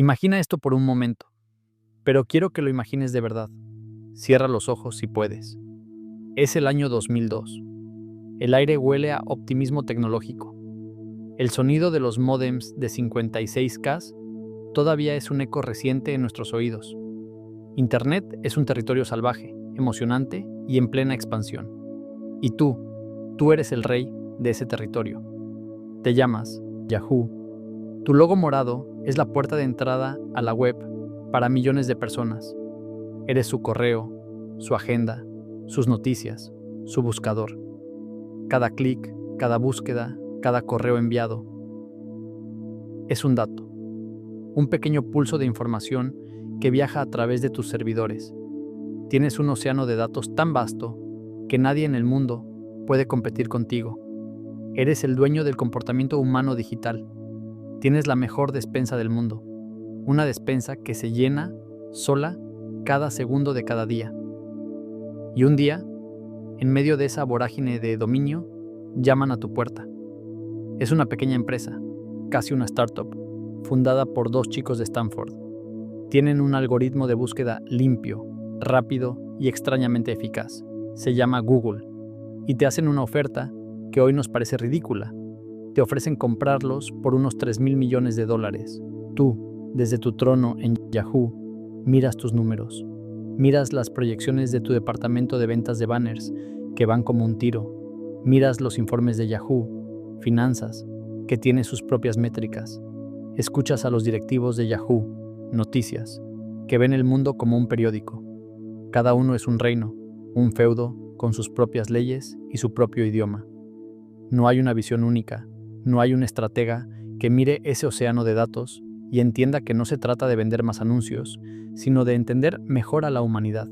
Imagina esto por un momento, pero quiero que lo imagines de verdad. Cierra los ojos si puedes. Es el año 2002. El aire huele a optimismo tecnológico. El sonido de los módems de 56K todavía es un eco reciente en nuestros oídos. Internet es un territorio salvaje, emocionante y en plena expansión. Y tú eres el rey de ese territorio. Te llamas Yahoo. Tu logo morado es la puerta de entrada a la web para millones de personas. Eres su correo, su agenda, sus noticias, su buscador. Cada clic, cada búsqueda, cada correo enviado es un dato, un pequeño pulso de información que viaja a través de tus servidores. Tienes un océano de datos tan vasto que nadie en el mundo puede competir contigo. Eres el dueño del comportamiento humano digital. Tienes la mejor despensa del mundo, una despensa que se llena sola cada segundo de cada día. Y un día, en medio de esa vorágine de dominio, llaman a tu puerta. Es una pequeña empresa, casi una startup, fundada por dos chicos de Stanford. Tienen un algoritmo de búsqueda limpio, rápido y extrañamente eficaz. Se llama Google. Y te hacen una oferta que hoy nos parece ridícula. Te ofrecen comprarlos por unos $3,000 millones. Tú, desde tu trono en Yahoo, miras tus números. Miras las proyecciones de tu departamento de ventas de banners, que van como un tiro. Miras los informes de Yahoo Finanzas, que tiene sus propias métricas. Escuchas a los directivos de Yahoo Noticias, que ven el mundo como un periódico. Cada uno es un reino, un feudo con sus propias leyes y su propio idioma. No hay una visión única, no hay un estratega que mire ese océano de datos y entienda que no se trata de vender más anuncios, sino de entender mejor a la humanidad.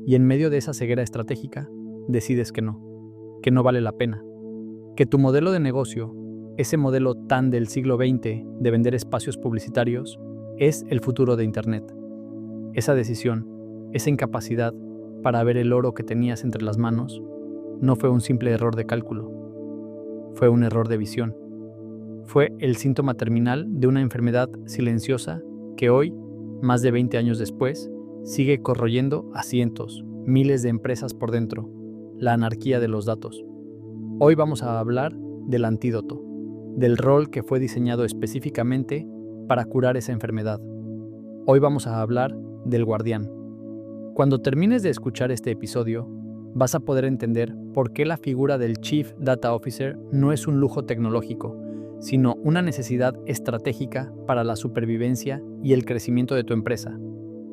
Y en medio de esa ceguera estratégica, decides que no vale la pena. Que tu modelo de negocio, ese modelo tan del siglo XX de vender espacios publicitarios, es el futuro de Internet. Esa decisión, esa incapacidad para ver el oro que tenías entre las manos, no fue un simple error de cálculo. Fue un error de visión. Fue el síntoma terminal de una enfermedad silenciosa que hoy, más de 20 años después, sigue corroyendo a cientos, miles de empresas por dentro, la anarquía de los datos. Hoy vamos a hablar del antídoto, del rol que fue diseñado específicamente para curar esa enfermedad. Hoy vamos a hablar del guardián. Cuando termines de escuchar este episodio, vas a poder entender por qué la figura del Chief Data Officer no es un lujo tecnológico, sino una necesidad estratégica para la supervivencia y el crecimiento de tu empresa.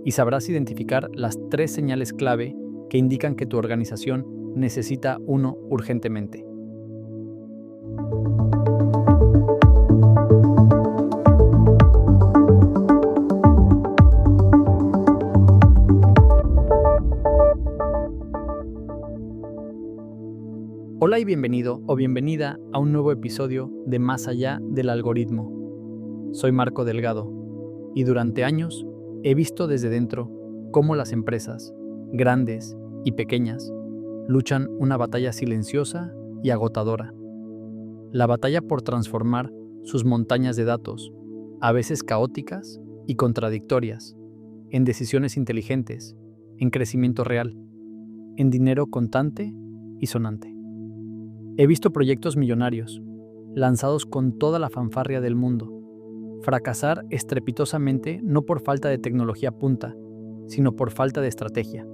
Y sabrás identificar las 3 señales clave que indican que tu organización necesita uno urgentemente. Hola y bienvenido o bienvenida a un nuevo episodio de Más allá del algoritmo. Soy Marco Delgado y durante años he visto desde dentro cómo las empresas, grandes y pequeñas, luchan una batalla silenciosa y agotadora. La batalla por transformar sus montañas de datos, a veces caóticas y contradictorias, en decisiones inteligentes, en crecimiento real, en dinero contante y sonante. He visto proyectos millonarios, lanzados con toda la fanfarria del mundo, fracasar estrepitosamente no por falta de tecnología punta, sino por falta de estrategia,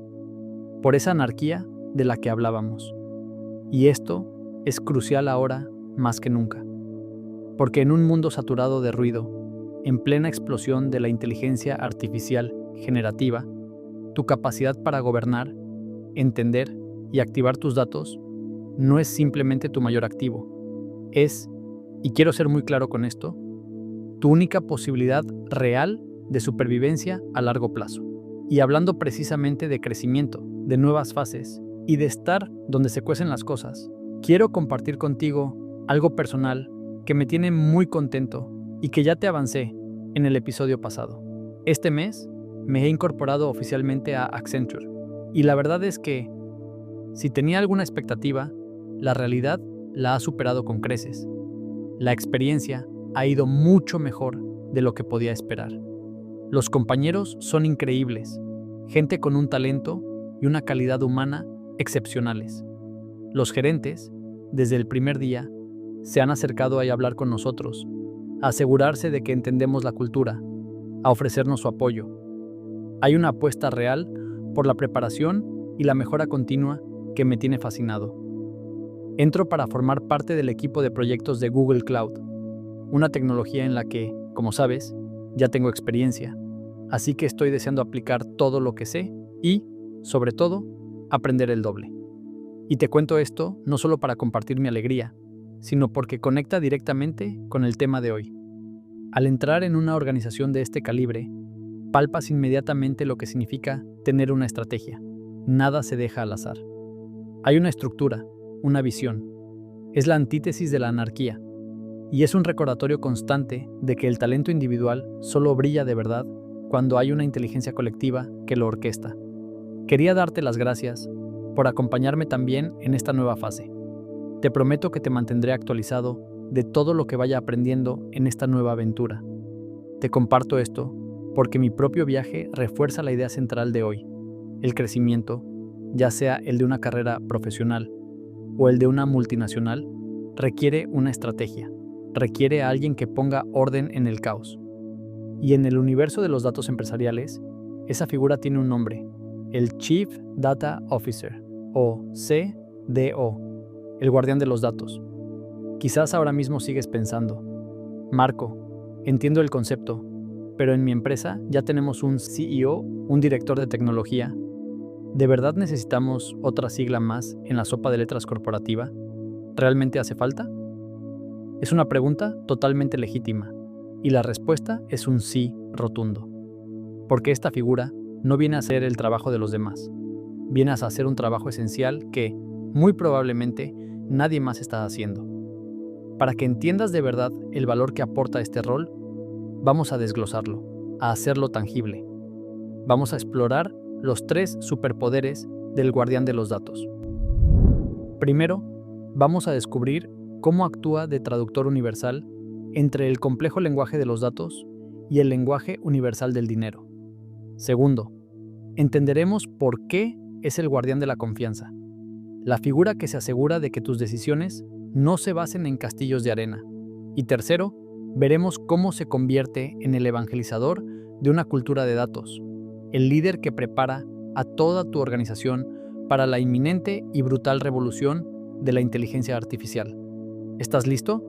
por esa anarquía de la que hablábamos. Y esto es crucial ahora más que nunca, porque en un mundo saturado de ruido, en plena explosión de la inteligencia artificial generativa, tu capacidad para gobernar, entender y activar tus datos no es simplemente tu mayor activo. Es, y quiero ser muy claro con esto, tu única posibilidad real de supervivencia a largo plazo. Y hablando precisamente de crecimiento, de nuevas fases y de estar donde se cuecen las cosas, quiero compartir contigo algo personal que me tiene muy contento y que ya te avancé en el episodio pasado. Este mes me he incorporado oficialmente a Accenture y la verdad es que, si tenía alguna expectativa, la realidad la ha superado con creces. La experiencia ha ido mucho mejor de lo que podía esperar. Los compañeros son increíbles, gente con un talento y una calidad humana excepcionales. Los gerentes, desde el primer día, se han acercado a hablar con nosotros, a asegurarse de que entendemos la cultura, a ofrecernos su apoyo. Hay una apuesta real por la preparación y la mejora continua que me tiene fascinado. Entro para formar parte del equipo de proyectos de Google Cloud, una tecnología en la que, como sabes, ya tengo experiencia, así que estoy deseando aplicar todo lo que sé y, sobre todo, aprender el doble. Y te cuento esto no solo para compartir mi alegría, sino porque conecta directamente con el tema de hoy. Al entrar en una organización de este calibre, palpas inmediatamente lo que significa tener una estrategia. Nada se deja al azar. Hay una estructura, una visión. Es la antítesis de la anarquía. Y es un recordatorio constante de que el talento individual solo brilla de verdad cuando hay una inteligencia colectiva que lo orquesta. Quería darte las gracias por acompañarme también en esta nueva fase. Te prometo que te mantendré actualizado de todo lo que vaya aprendiendo en esta nueva aventura. Te comparto esto porque mi propio viaje refuerza la idea central de hoy. El crecimiento, ya sea el de una carrera profesional o el de una multinacional, requiere una estrategia, requiere a alguien que ponga orden en el caos. Y en el universo de los datos empresariales, esa figura tiene un nombre, el Chief Data Officer, o CDO, el guardián de los datos. Quizás ahora mismo sigues pensando, Marco, entiendo el concepto, pero en mi empresa ya tenemos un CEO, un director de tecnología. ¿De verdad necesitamos otra sigla más en la sopa de letras corporativa? ¿Realmente hace falta? Es una pregunta totalmente legítima, y la respuesta es un sí rotundo. Porque esta figura no viene a hacer el trabajo de los demás, viene a hacer un trabajo esencial que, muy probablemente, nadie más está haciendo. Para que entiendas de verdad el valor que aporta este rol, vamos a desglosarlo, a hacerlo tangible. Vamos a explorar los 3 superpoderes del guardián de los datos. Primero, vamos a descubrir cómo actúa de traductor universal entre el complejo lenguaje de los datos y el lenguaje universal del dinero. Segundo, entenderemos por qué es el guardián de la confianza, la figura que se asegura de que tus decisiones no se basen en castillos de arena. Y tercero, veremos cómo se convierte en el evangelizador de una cultura de datos, el líder que prepara a toda tu organización para la inminente y brutal revolución de la inteligencia artificial. ¿Estás listo?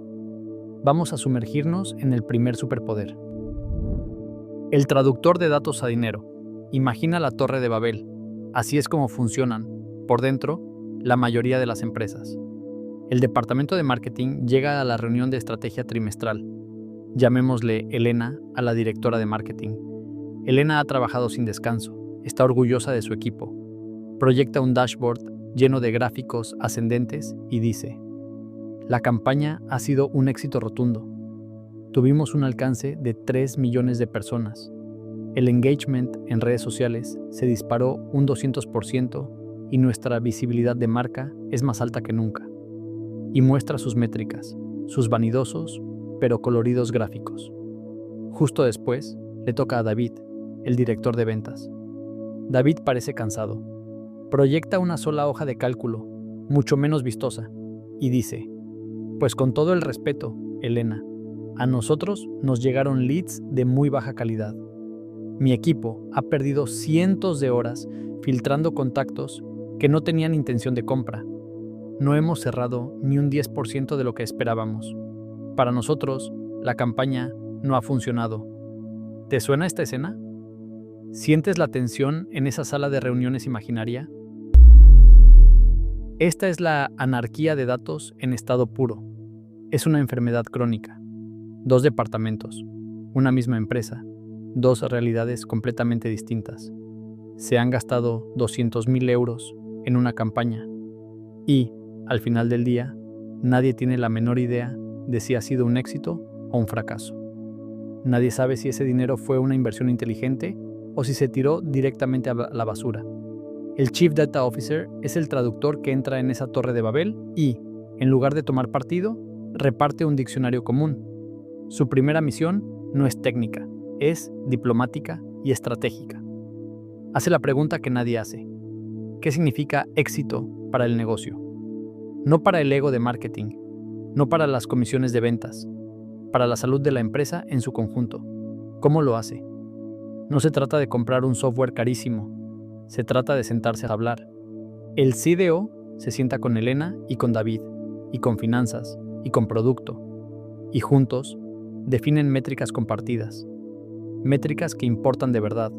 Vamos a sumergirnos en el primer superpoder. El traductor de datos a dinero. Imagina la Torre de Babel. Así es como funcionan, por dentro, la mayoría de las empresas. El departamento de marketing llega a la reunión de estrategia trimestral. Llamémosle Elena a la directora de marketing. Elena ha trabajado sin descanso, está orgullosa de su equipo. Proyecta un dashboard lleno de gráficos ascendentes y dice: la campaña ha sido un éxito rotundo. Tuvimos un alcance de 3 millones de personas. El engagement en redes sociales se disparó un 200% y nuestra visibilidad de marca es más alta que nunca. Y muestra sus métricas, sus vanidosos pero coloridos gráficos. Justo después, le toca a David, el director de ventas. David parece cansado. Proyecta una sola hoja de cálculo, mucho menos vistosa, y dice: pues con todo el respeto, Elena, a nosotros nos llegaron leads de muy baja calidad. Mi equipo ha perdido cientos de horas filtrando contactos que no tenían intención de compra. No hemos cerrado ni un 10% de lo que esperábamos. Para nosotros, la campaña no ha funcionado. ¿Te suena esta escena? ¿Sientes la tensión en esa sala de reuniones imaginaria? Esta es la anarquía de datos en estado puro. Es una enfermedad crónica. 2 departamentos, una misma empresa, 2 realidades completamente distintas. Se han gastado 200.000 euros en una campaña y, al final del día, nadie tiene la menor idea de si ha sido un éxito o un fracaso. Nadie sabe si ese dinero fue una inversión inteligente o si se tiró directamente a la basura. El Chief Data Officer es el traductor que entra en esa torre de Babel y, en lugar de tomar partido, reparte un diccionario común. Su primera misión no es técnica, es diplomática y estratégica. Hace la pregunta que nadie hace. ¿Qué significa éxito para el negocio? No para el ego de marketing, no para las comisiones de ventas, para la salud de la empresa en su conjunto. ¿Cómo lo hace? No se trata de comprar un software carísimo, se trata de sentarse a hablar. El CDO se sienta con Elena y con David, y con finanzas, y con producto, y juntos definen métricas compartidas, métricas que importan de verdad,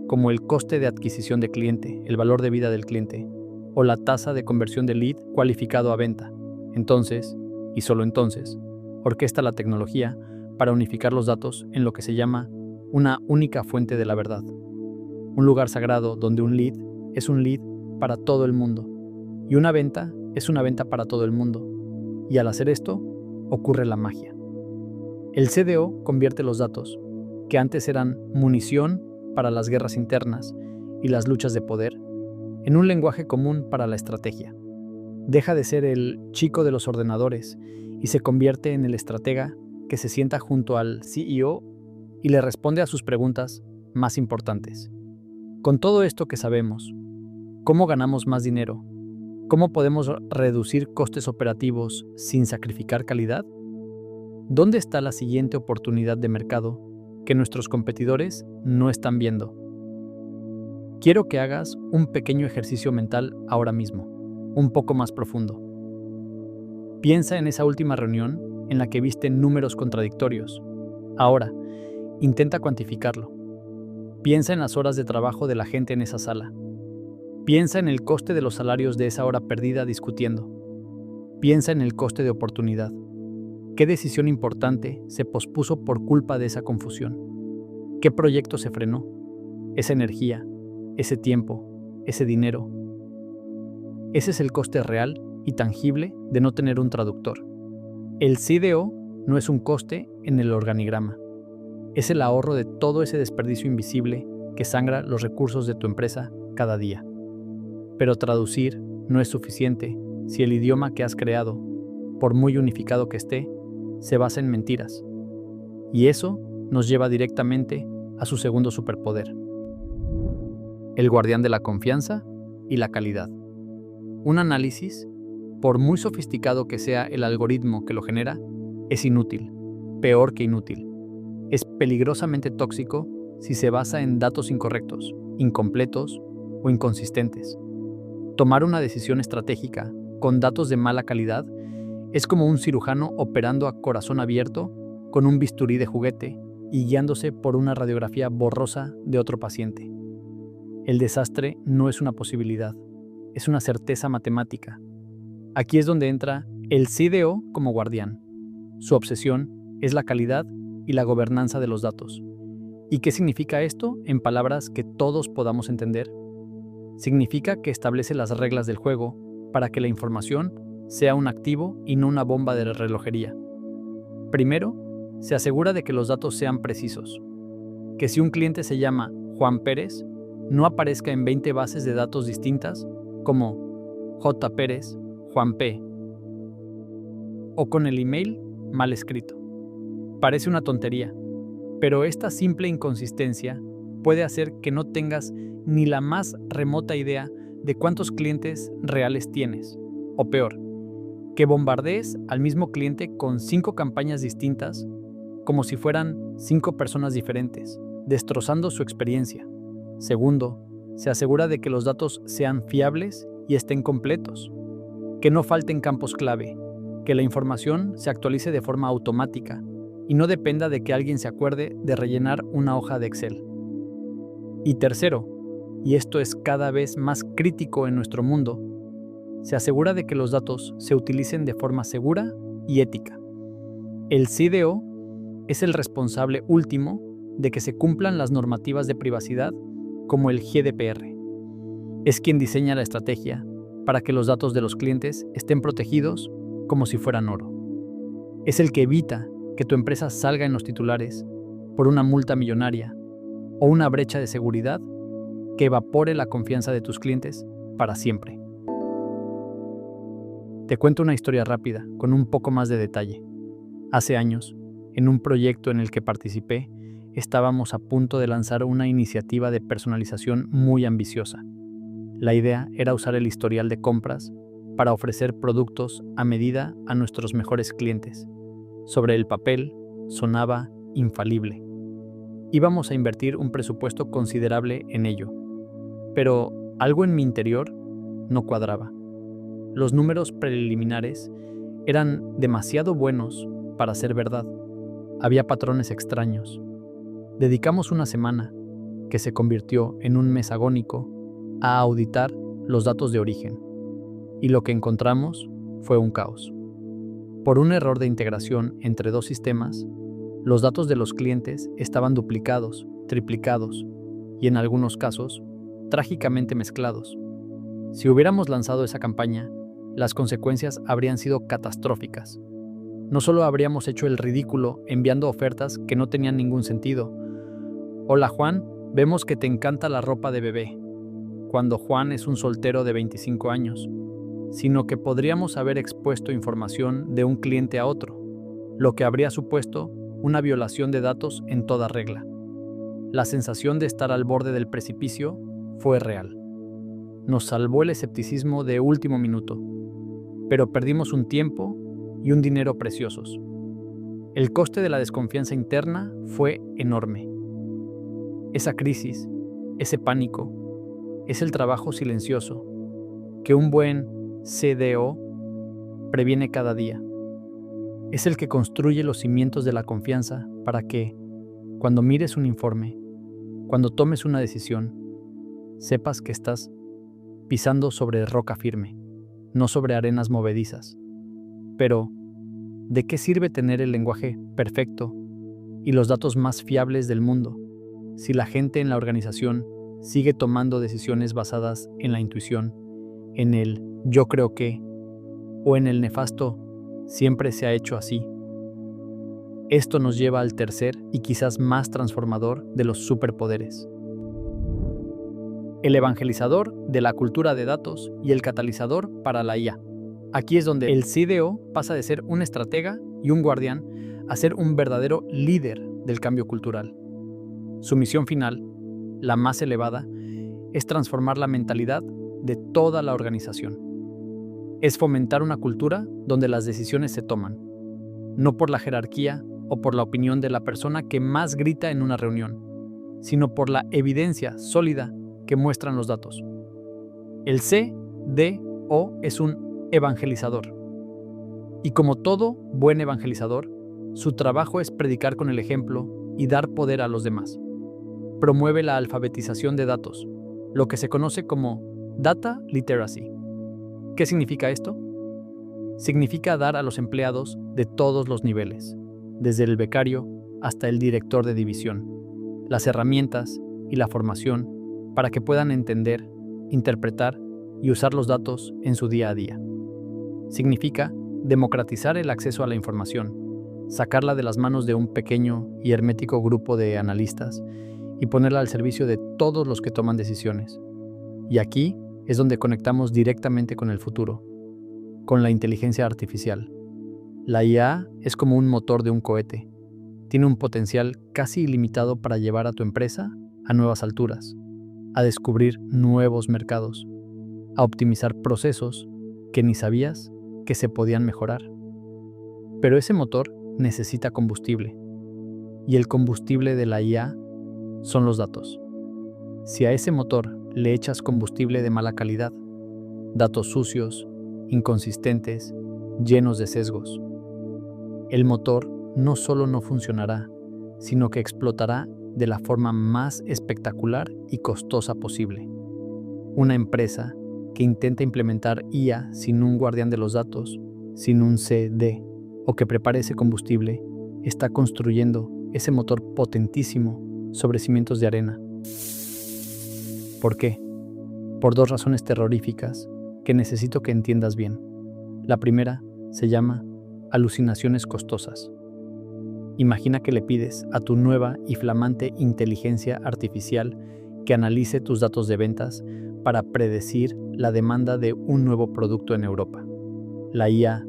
como el coste de adquisición de cliente, el valor de vida del cliente, o la tasa de conversión de lead cualificado a venta. Entonces, y solo entonces, orquesta la tecnología para unificar los datos en lo que se llama una única fuente de la verdad. Un lugar sagrado donde un lead es un lead para todo el mundo y una venta es una venta para todo el mundo. Y al hacer esto, ocurre la magia. El CDO convierte los datos, que antes eran munición para las guerras internas y las luchas de poder, en un lenguaje común para la estrategia. Deja de ser el chico de los ordenadores y se convierte en el estratega que se sienta junto al CEO y le responde a sus preguntas más importantes. Con todo esto que sabemos, ¿cómo ganamos más dinero? ¿Cómo podemos reducir costes operativos sin sacrificar calidad? ¿Dónde está la siguiente oportunidad de mercado que nuestros competidores no están viendo? Quiero que hagas un pequeño ejercicio mental ahora mismo, un poco más profundo. Piensa en esa última reunión en la que viste números contradictorios. Ahora, intenta cuantificarlo. Piensa en las horas de trabajo de la gente en esa sala. Piensa en el coste de los salarios de esa hora perdida discutiendo. Piensa en el coste de oportunidad. ¿Qué decisión importante se pospuso por culpa de esa confusión? ¿Qué proyecto se frenó? Esa energía, ese tiempo, ese dinero. Ese es el coste real y tangible de no tener un traductor. El CDO no es un coste en el organigrama. Es el ahorro de todo ese desperdicio invisible que sangra los recursos de tu empresa cada día. Pero traducir no es suficiente si el idioma que has creado, por muy unificado que esté, se basa en mentiras. Y eso nos lleva directamente a su segundo superpoder: el guardián de la confianza y la calidad. Un análisis, por muy sofisticado que sea el algoritmo que lo genera, es inútil, peor que inútil. Es peligrosamente tóxico si se basa en datos incorrectos, incompletos o inconsistentes. Tomar una decisión estratégica con datos de mala calidad es como un cirujano operando a corazón abierto con un bisturí de juguete y guiándose por una radiografía borrosa de otro paciente. El desastre no es una posibilidad, es una certeza matemática. Aquí es donde entra el CDO como guardián. Su obsesión es la calidad y la gobernanza de los datos. ¿Y qué significa esto en palabras que todos podamos entender? Significa que establece las reglas del juego para que la información sea un activo y no una bomba de relojería. Primero, se asegura de que los datos sean precisos. Que si un cliente se llama Juan Pérez, no aparezca en 20 bases de datos distintas como J. Pérez, Juan P. o con el email mal escrito. Parece una tontería, pero esta simple inconsistencia puede hacer que no tengas ni la más remota idea de cuántos clientes reales tienes, o peor, que bombardees al mismo cliente con 5 campañas distintas como si fueran 5 personas diferentes, destrozando su experiencia. Segundo, se asegura de que los datos sean fiables y estén completos, que no falten campos clave, que la información se actualice de forma automática y no dependa de que alguien se acuerde de rellenar una hoja de Excel. Y tercero, y esto es cada vez más crítico en nuestro mundo, se asegura de que los datos se utilicen de forma segura y ética. El CDO es el responsable último de que se cumplan las normativas de privacidad como el GDPR. Es quien diseña la estrategia para que los datos de los clientes estén protegidos como si fueran oro. Es el que evita que tu empresa salga en los titulares por una multa millonaria o una brecha de seguridad que evapore la confianza de tus clientes para siempre. Te cuento una historia rápida, con un poco más de detalle. Hace años, en un proyecto en el que participé, estábamos a punto de lanzar una iniciativa de personalización muy ambiciosa. La idea era usar el historial de compras para ofrecer productos a medida a nuestros mejores clientes. Sobre el papel, sonaba infalible. Íbamos a invertir un presupuesto considerable en ello, pero algo en mi interior no cuadraba. Los números preliminares eran demasiado buenos para ser verdad. Había patrones extraños. Dedicamos una semana, que se convirtió en un mes agónico, a auditar los datos de origen, y lo que encontramos fue un caos. Por un error de integración entre dos sistemas, los datos de los clientes estaban duplicados, triplicados y en algunos casos, trágicamente mezclados. Si hubiéramos lanzado esa campaña, las consecuencias habrían sido catastróficas. No solo habríamos hecho el ridículo enviando ofertas que no tenían ningún sentido. Hola Juan, vemos que te encanta la ropa de bebé, cuando Juan es un soltero de 25 años, sino que podríamos haber expuesto información de un cliente a otro, lo que habría supuesto una violación de datos en toda regla. La sensación de estar al borde del precipicio fue real. Nos salvó el escepticismo de último minuto, pero perdimos un tiempo y un dinero preciosos. El coste de la desconfianza interna fue enorme. Esa crisis, ese pánico, es el trabajo silencioso que un buen CDO previene cada día. Es el que construye los cimientos de la confianza para que, cuando mires un informe, cuando tomes una decisión, sepas que estás pisando sobre roca firme, no sobre arenas movedizas. Pero, ¿de qué sirve tener el lenguaje perfecto y los datos más fiables del mundo si la gente en la organización sigue tomando decisiones basadas en la intuición, en el yo creo que, o en el nefasto siempre se ha hecho así? Esto nos lleva al tercer y quizás más transformador de los superpoderes. El evangelizador de la cultura de datos y el catalizador para la IA. Aquí es donde el CDO pasa de ser un estratega y un guardián a ser un verdadero líder del cambio cultural. Su misión final, la más elevada, es transformar la mentalidad de toda la organización. Es fomentar una cultura donde las decisiones se toman, no por la jerarquía o por la opinión de la persona que más grita en una reunión, sino por la evidencia sólida que muestran los datos. El CDO es un evangelizador. Y como todo buen evangelizador, su trabajo es predicar con el ejemplo y dar poder a los demás. Promueve la alfabetización de datos, lo que se conoce como Data Literacy. ¿Qué significa esto? Significa dar a los empleados de todos los niveles, desde el becario hasta el director de división, las herramientas y la formación para que puedan entender, interpretar y usar los datos en su día a día. Significa democratizar el acceso a la información, sacarla de las manos de un pequeño y hermético grupo de analistas y ponerla al servicio de todos los que toman decisiones. Y aquí es donde conectamos directamente con el futuro, con la inteligencia artificial. La IA es como un motor de un cohete. Tiene un potencial casi ilimitado para llevar a tu empresa a nuevas alturas, a descubrir nuevos mercados, a optimizar procesos que ni sabías que se podían mejorar. Pero ese motor necesita combustible, y el combustible de la IA son los datos. Si a ese motor le echas combustible de mala calidad, datos sucios, inconsistentes, llenos de sesgos, el motor no solo no funcionará, sino que explotará de la forma más espectacular y costosa posible. Una empresa que intenta implementar IA sin un guardián de los datos, sin un CD, o que prepare ese combustible, está construyendo ese motor potentísimo sobre cimientos de arena. ¿Por qué? Por dos razones terroríficas que necesito que entiendas bien. La primera se llama alucinaciones costosas. Imagina que le pides a tu nueva y flamante inteligencia artificial que analice tus datos de ventas para predecir la demanda de un nuevo producto en Europa. La IA,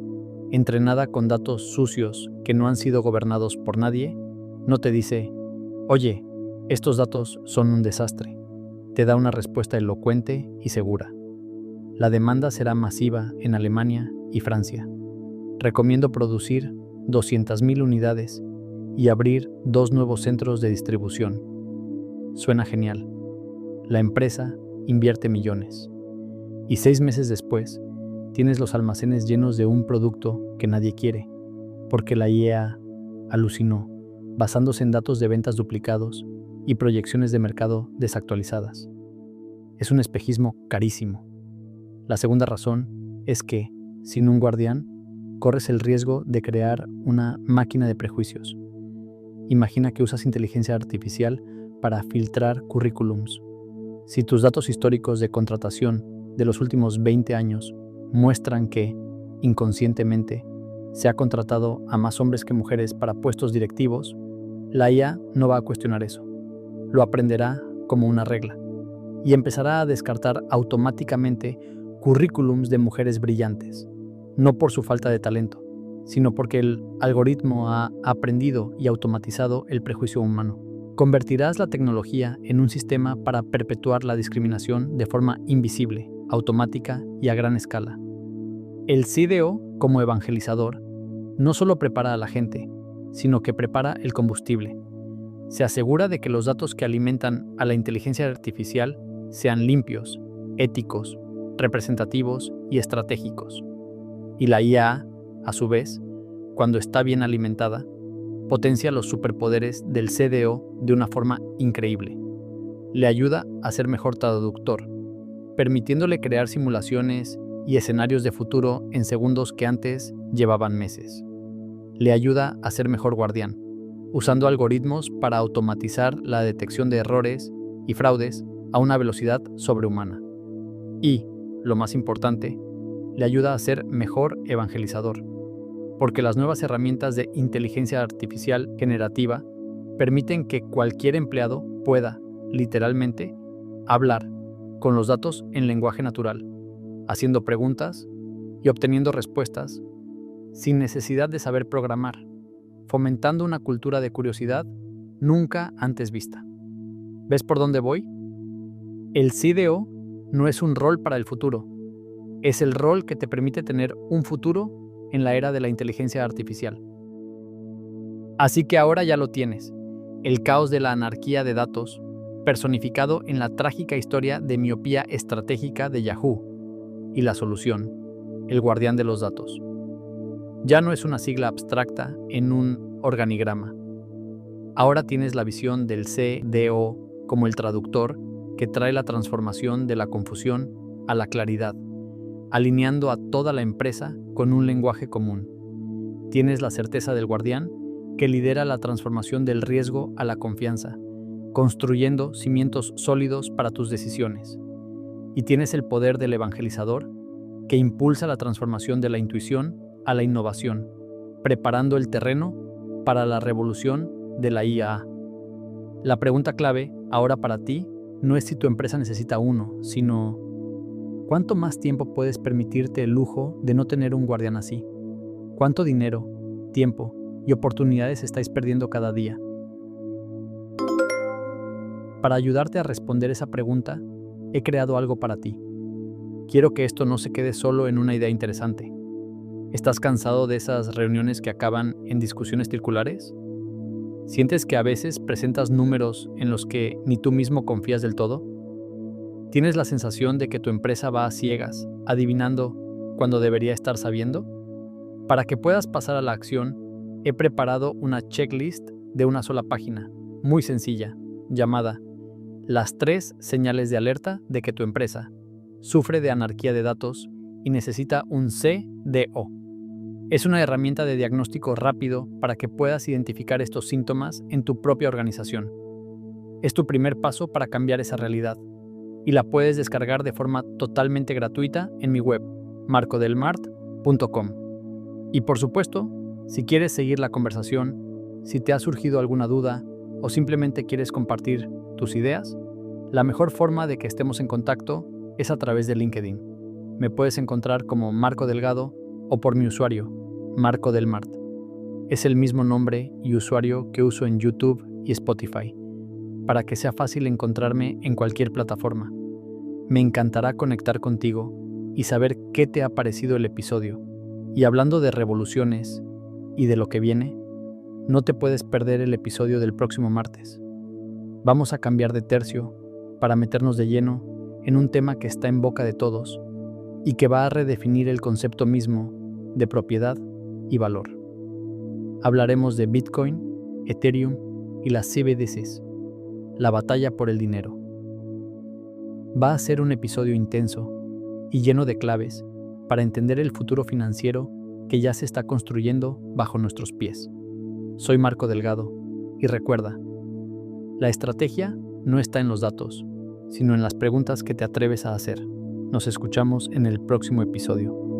entrenada con datos sucios que no han sido gobernados por nadie, no te dice: Oye, estos datos son un desastre. Te da una respuesta elocuente y segura. La demanda será masiva en Alemania y Francia. Recomiendo producir 200.000 unidades y abrir 2 nuevos centros de distribución. Suena genial. La empresa invierte millones. Y 6 meses después, tienes los almacenes llenos de un producto que nadie quiere, porque la IEA alucinó, basándose en datos de ventas duplicados y proyecciones de mercado desactualizadas. Es un espejismo carísimo. La segunda razón es que, sin un guardián, corres el riesgo de crear una máquina de prejuicios. Imagina que usas inteligencia artificial para filtrar currículums. Si tus datos históricos de contratación de los últimos 20 años muestran que, inconscientemente, se ha contratado a más hombres que mujeres para puestos directivos, la IA no va a cuestionar eso. Lo aprenderá como una regla y empezará a descartar automáticamente currículums de mujeres brillantes, no por su falta de talento, sino porque el algoritmo ha aprendido y automatizado el prejuicio humano. Convertirás la tecnología en un sistema para perpetuar la discriminación de forma invisible, automática y a gran escala. El CDO, como evangelizador, no solo prepara a la gente, sino que prepara el combustible. Se asegura de que los datos que alimentan a la inteligencia artificial sean limpios, éticos, representativos y estratégicos. Y la IA, a su vez, cuando está bien alimentada, potencia los superpoderes del CDO de una forma increíble. Le ayuda a ser mejor traductor, permitiéndole crear simulaciones y escenarios de futuro en segundos que antes llevaban meses. Le ayuda a ser mejor guardián, usando algoritmos para automatizar la detección de errores y fraudes a una velocidad sobrehumana. Y, lo más importante, le ayuda a ser mejor evangelizador, porque las nuevas herramientas de inteligencia artificial generativa permiten que cualquier empleado pueda, literalmente, hablar con los datos en lenguaje natural, haciendo preguntas y obteniendo respuestas sin necesidad de saber programar, fomentando una cultura de curiosidad nunca antes vista. ¿Ves por dónde voy? El CDO no es un rol para el futuro, es el rol que te permite tener un futuro en la era de la inteligencia artificial. Así que ahora ya lo tienes, el caos de la anarquía de datos, personificado en la trágica historia de miopía estratégica de Yahoo, y la solución, el guardián de los datos. Ya no es una sigla abstracta en un organigrama. Ahora tienes la visión del CDO como el traductor que trae la transformación de la confusión a la claridad, alineando a toda la empresa con un lenguaje común. Tienes la certeza del guardián que lidera la transformación del riesgo a la confianza, construyendo cimientos sólidos para tus decisiones. Y tienes el poder del evangelizador que impulsa la transformación de la intuición a la innovación, preparando el terreno para la revolución de la IA. La pregunta clave ahora para ti no es si tu empresa necesita uno, sino ¿cuánto más tiempo puedes permitirte el lujo de no tener un guardián así? ¿Cuánto dinero, tiempo y oportunidades estáis perdiendo cada día? Para ayudarte a responder esa pregunta, he creado algo para ti. Quiero que esto no se quede solo en una idea interesante. ¿Estás cansado de esas reuniones que acaban en discusiones circulares? ¿Sientes que a veces presentas números en los que ni tú mismo confías del todo? ¿Tienes la sensación de que tu empresa va a ciegas, adivinando cuando debería estar sabiendo? Para que puedas pasar a la acción, he preparado una checklist de una sola página, muy sencilla, llamada Las 3 señales de alerta de que tu empresa sufre de anarquía de datos y necesita un CDO. Es una herramienta de diagnóstico rápido para que puedas identificar estos síntomas en tu propia organización. Es tu primer paso para cambiar esa realidad y la puedes descargar de forma totalmente gratuita en mi web, marcodelmart.com. Y por supuesto, si quieres seguir la conversación, si te ha surgido alguna duda o simplemente quieres compartir tus ideas, la mejor forma de que estemos en contacto es a través de LinkedIn. Me puedes encontrar como Marco Delgado o por mi usuario, Marco del Mart. Es el mismo nombre y usuario que uso en YouTube y Spotify. para que sea fácil encontrarme en cualquier plataforma. Me encantará conectar contigo y saber qué te ha parecido el episodio. Y hablando de revoluciones y de lo que viene, no te puedes perder el episodio del próximo martes. Vamos a cambiar de tercio para meternos de lleno en un tema que está en boca de todos y que va a redefinir el concepto mismo de propiedad y valor. Hablaremos de Bitcoin, Ethereum y las CBDCs, la batalla por el dinero. Va a ser un episodio intenso y lleno de claves para entender el futuro financiero que ya se está construyendo bajo nuestros pies. Soy Marco Delgado y recuerda, la estrategia no está en los datos, sino en las preguntas que te atreves a hacer. Nos escuchamos en el próximo episodio.